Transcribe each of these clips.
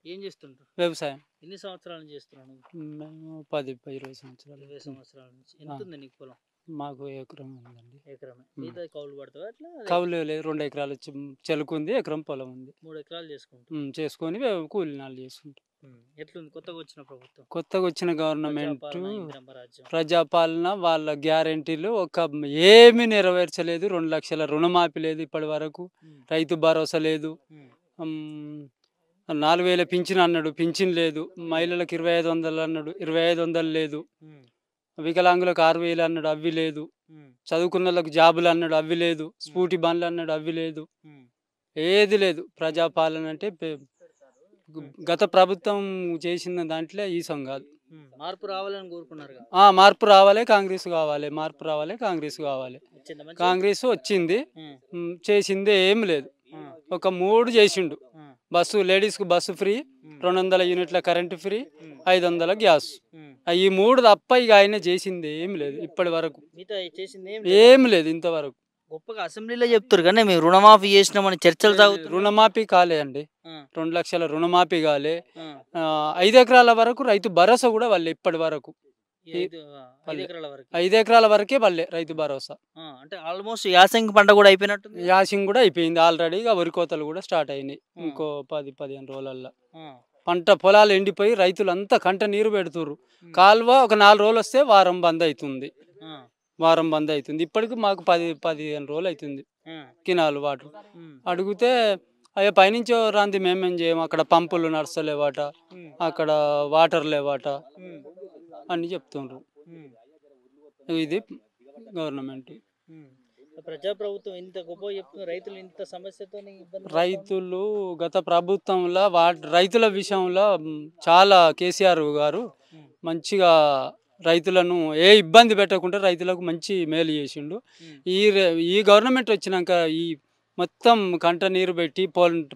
ఏం చేస్తుంటారు? వ్యవసాయం. ఎన్ని సంవత్సరాల నుంచి చేస్తున్నావు నువ్వు? మేము 10, 20 సంవత్సరాలు. 20 సంవత్సరాల నుంచి. ఎంత ఉంది నీకు పొలం? మాకు ఎకరం ఉందండి. ఎకరమే. మిగతాది కౌలు పడతావా అట్లా? కౌలు లేదు, 2 ఎకరాలు చెలుకుంది, ఎకరం పొలం ఉంది. 3 ఎకరాలు చేసుకుంటాం. చేసుకొని కూలినాలు చేసుకుంటాం. ఎట్లుంది కొత్తగా వచ్చిన ప్రభుత్వం? కొత్తగా వచ్చిన గవర్నమెంట్ ప్రజాపాలన, ఇందిరమ్మ రాజ్యం. ప్రజాపాలన వాళ్ళ గ్యారెంటీలు ఏమీ నెరవేర్చలేదు. 2 లక్షల రుణమాఫీ లేదు ఇప్పటి వరకు. రైతు భరోసా లేదు. 4000 పింఛన్ అన్నాడు, పింఛన్ లేదు. మహిళలకు 2500 అన్నాడు, 2500 లేదు. వికలాంగులకు 6000 అన్నాడు, అవి లేదు. చదువుకున్న వాళ్ళకు జాబులు అన్నాడు, అవి లేదు. స్కూటీ బండ్లు అన్నాడు, అవి లేదు. ఏది లేదు. ప్రజాపాలన అంటే గత ప్రభుత్వం చేసిన దాంట్లో ఈ కాదు. మార్పు రావాలని కోరుకున్నారు. మార్పు రావాలి, కాంగ్రెస్ కావాలి. మార్పు రావాలి, కాంగ్రెస్ కావాలి. కాంగ్రెస్ వచ్చింది, చేసిందే ఏం లేదు. ఒక 3 చేసిండు. బస్సు, లేడీస్కు బస్సు ఫ్రీ, 200 యూనిట్ల కరెంటు ఫ్రీ, 500 గ్యాస్. ఈ 3 తప్ప ఇక ఆయన చేసింది ఏం లేదు ఇప్పటి వరకు. ఏం లేదు ఇంతవరకు. గొప్పగా అసెంబ్లీలో చెప్తారు కానీ మేము రుణమాఫీ చేసినామని చర్చలు సాగుతాయి. రుణమాఫీ కాలే అండి. 2 లక్షల రుణమాఫీ కాలే. 5 ఎకరాల వరకు రైతు భరోసా కూడా వాళ్ళే ఇప్పటి వరకు. 5 ఎకరాల వరకే వాళ్ళే రైతు భరోసా. అంటే ఆల్మోస్ట్ యాసంగి పంట కూడా అయిపోయినట్టు. యాసింగ్ కూడా అయిపోయింది ఆల్రెడీ. వరి కోతలు కూడా స్టార్ట్ అయినాయి ఇంకో 10-15 రోజులల్లో. పంట పొలాలు ఎండిపోయి రైతులంతా కంట నీరు పెడుతుర్రు. కాలువ ఒక 4 రోజులు వస్తే వారం బంద్ అవుతుంది. ఇప్పటికి మాకు 10-15 రోజులు అవుతుంది కినాలు వాటర్. అడిగితే అయ్యా పైనుంచి రాంది మేమేం చేయము, అక్కడ పంపులు నడుస్తలేవాట, అక్కడ వాటర్ లేవాట అని చెప్తుండ్రు. ఇది గవర్నమెంట్. ప్రజాప్రభుత్వం ఇంత గొప్ప చెప్తున్నారు, రైతులు ఇంత సమస్యతో రైతులు గత ప్రభుత్వంలో రైతుల విషయంలో చాలా కేసీఆర్ గారు మంచిగా రైతులను ఏ ఇబ్బంది పెట్టకుండా రైతులకు మంచి మేలు చేసిండు. ఈ గవర్నమెంట్ వచ్చినాక ఈ మొత్తం కంట నీరు పెట్టి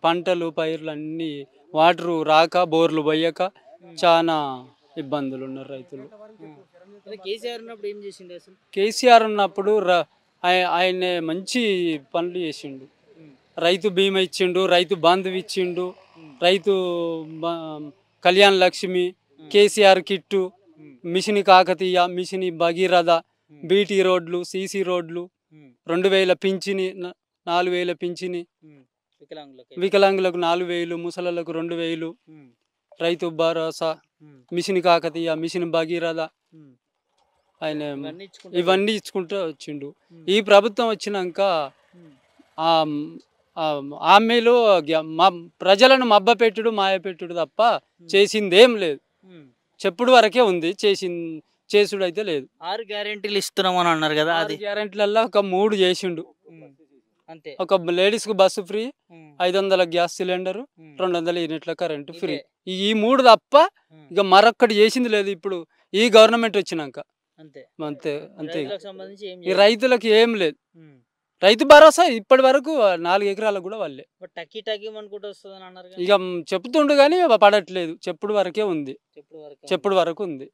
పంటలు పైర్లు అన్నీ వాటరు రాక, బోర్లు పోయక చాలా ఇబ్బందులు ఉన్నారు రైతులు. కేసీఆర్ ఉన్నప్పుడు ఏం చేసిండు అసలు? కేసీఆర్ ఉన్నప్పుడు ఆయన మంచి పనులు చేసిండు. రైతు బీమా ఇచ్చిండు, రైతు బంధు ఇచ్చిండు, రైతు Kalyana Lakshmi, KCR kit, mission Kakatiya, mission Bhagiratha, BT రోడ్లు, సీసీ రోడ్లు, 2000 పింఛని, 4000 పింఛని, వికలాంగులకు 4000, ముసలకు 2000, రైతు భరోసా, మిషన్ కాకతీయ, మిషన్ భగీరథ, ఆయన ఇవన్నీ ఇచ్చుకుంటూ వచ్చిండు. ఈ ప్రభుత్వం వచ్చినాక హామీలు ప్రజలను మబ్బపెట్టుడు, మాయపెట్టుడు తప్ప చేసిందేం లేదు. చెప్పుడు వరకే ఉంది, చేసుడు అయితే లేదు. 6 గ్యారెంటీలు ఇస్తున్నామని అన్నారు కదా, అది గ్యారెంటీలలో ఒక 3 చేసిండు అంతే. ఒక లేడీస్కు బస్సు ఫ్రీ, 500 గ్యాస్ సిలిండరు, 200 యూనిట్ల కరెంటు ఫ్రీ. ఈ 3 తప్ప ఇక మరొక్కటి చేసింది లేదు ఇప్పుడు ఈ గవర్నమెంట్ వచ్చినాక. అంతే అంతే అంతే. ఈ రైతులకు ఏం లేదు. రైతు భరోసా ఇప్పటి వరకు 4 ఎకరాలకు కూడా వాళ్ళే. ఇక చెప్తుండు కానీ పడట్లేదు. చెప్పుడు వరకే ఉంది. చెప్పుడు వరకు ఉంది.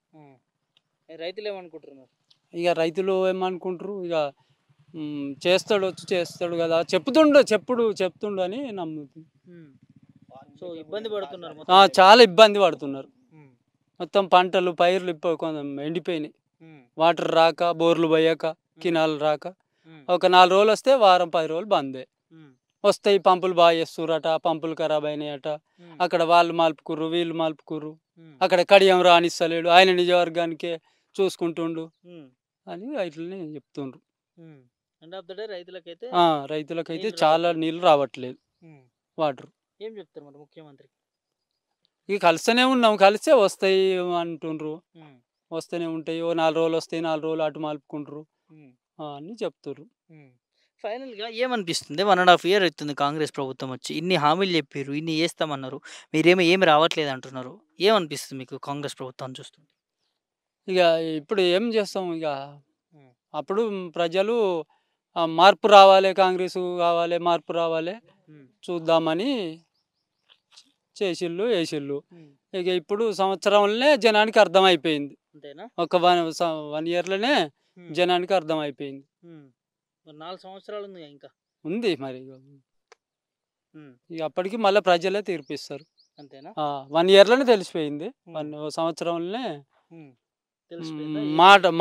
రైతులు ఏమనుకుంటున్నారు? ఇక రైతులు ఏమనుకుంటారు, ఇక చేస్తాడు కదా, చెప్తుండు అని నమ్ముతుంది. చాలా ఇబ్బంది పడుతున్నారు. మొత్తం పంటలు పైర్లు కొంచెం ఎండిపోయినాయి. వాటర్ రాక, బోర్లు పోయాక, కినాలు రాక, ఒక 4 రోజులు వస్తే వారం 10 రోజులు బందే. వస్తాయి పంపులు బాగా చేస్తుర్రట, పంపులు ఖరాబ్ అయినాయట, అక్కడ వాళ్ళు మలుపుకుర్రు, వీళ్ళు మలుపుకుర్రు, అక్కడ కడియం రానిస్తలేడు, ఆయన నిజవర్గానికే చూసుకుంటుండు అని రైతులని చెప్తుండ్రు. రైతులకైతే చాలా నీళ్ళు రావట్లేదు, వాటర్. ఏం చెప్తారు మరి ముఖ్యమంత్రి? ఇక కలిస్తూనే ఉన్నాం, కలిస్తే వస్తాయి అంటుండ్రు. వస్తూనే ఉంటాయి. 4 రోజులు వస్తాయి, 4 రోజులు అటు మలుపుకుంటారు అని చెప్తారు. ఫైనల్గా ఏమనిపిస్తుంది? 1.5 year అవుతుంది కాంగ్రెస్ ప్రభుత్వం వచ్చి, ఇన్ని హామీలు చెప్పారు, ఇన్ని చేస్తామన్నారు, మీరేమి రావట్లేదు అంటున్నారు. ఏమనిపిస్తుంది మీకు కాంగ్రెస్ ప్రభుత్వం చూస్తుంది? ఇక ఇప్పుడు ఏం చేస్తాం, ఇక అప్పుడు ప్రజలు మార్పు రావాలి, కాంగ్రెస్ కావాలి, మార్పు రావాలి, చూద్దామని వేసిళ్ళు. ఇక ఇప్పుడు సంవత్సరంలోనే జనానికి అర్థమైపోయింది. ఒక 1 yearలోనే జనానికి అర్థమైపోయింది. 4 సంవత్సరాలు ఉంది ఇంకా ఉంది మరి. ఇక అప్పటికి మళ్ళీ ప్రజలే తీర్పిస్తారు. అంతేనా? 1 ఇయర్‌లోనే తెలిసిపోయింది. సంవత్సరంలోనే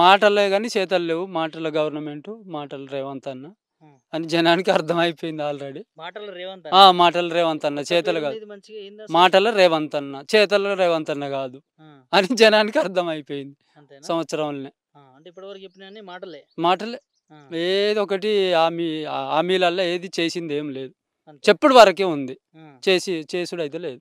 మాటలే గాని చేతలు లేవు. మాటల గవర్నమెంటు, మాటల రేవంత్ అన్న అని జనానికి అర్థమైపోయింది ఆల్రెడీ. మాటల రేవంత్ మాటల రేవంత్ అన్న, చేతలు కాదు. ఇది మంచిగా ఏంది మాటల రేవంత్ అన్న, చేతల రేవంత్ అన్న కాదు అని జనానికి అర్థమైపోయింది అంతేనా? సంవత్సరంలోనే. అంటే ఇప్పటివరకు చెప్పిన మాటలే. మాటలే. ఏదో ఒకటి హామీలల్లో ఏది చేసింది ఏం లేదు. అంతే. చెప్పుడు వరకే ఉంది. చేసుడైతే లేదు.